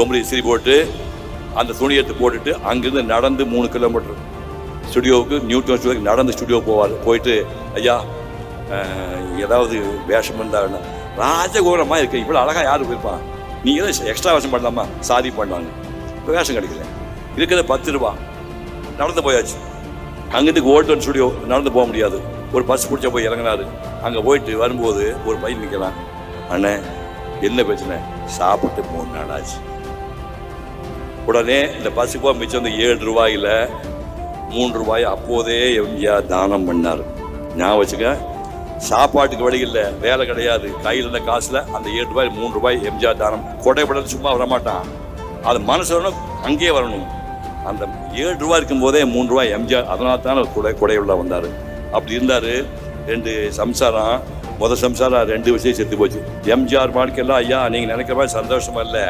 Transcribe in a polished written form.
ரொம்ப இசிறி போட்டு அந்த துணி எடுத்து போட்டுட்டு அங்கேருந்து நடந்து 3 கிலோமீட்டர் ஸ்டுடியோவுக்கு நியூட்டன் ஸ்டுடியோவுக்கு நடந்து ஸ்டுடியோ போவார். போயிட்டு ஐயா ஏதாவது வேஷம் இருந்தால் ராஜகோரமாக இருக்கு, இவ்வளோ அழகாக யார் போயிருப்பான், நீங்கள் தான் எக்ஸ்ட்ரா வேஷம் பண்ணலாமா, சாதி பண்ணாங்க. இப்போ வேஷம் கிடைக்கல, இருக்கிறத 10 ரூபா. நடந்து போயாச்சு. அங்கேருந்து ஓல்டன் ஸ்டுடியோ நடந்து போக முடியாது, ஒரு பஸ் பிடிச்ச போய் இறங்கினாரு. அங்கே போயிட்டு வரும்போது ஒரு பையன் நிற்கலாம், அண்ணே என்ன பிரச்சனை, சாப்பிட்டு 3 நாள் ஆச்சு. உடனே இந்த பஸ்ஸுக்கு போக மிச்சம் வந்து 7 ரூபாயில் 3 ரூபாய் அப்போதே எம்ஜிஆர் தானம் பண்ணார். ஞாபகம் வச்சுக்க, சாப்பாட்டுக்கு வழி இல்லை, வேலை கிடையாது, கையில் இருந்த காசில் அந்த 7 ரூபாய் 3 ரூபாய் எம்ஜிஆர் தானம். கொடைப்படல் சும்மா வரமாட்டான், அது மனசு வரணும், அங்கேயே வரணும். அந்த 7 ரூபாய் இருக்கும்போதே 3 ரூபாய் எம்ஜிஆர், அதனால தான் கொடையுள்ள வந்தார். அப்படி இருந்தார். 2 சம்சாரம், முதல் சம்சாரம் 2 விஷயம் செத்து போச்சு. எம்ஜிஆர் வாழ்க்கையெல்லாம் ஐயா நீங்கள் நினைக்கிற மாதிரி சந்தோஷமா இல்லை,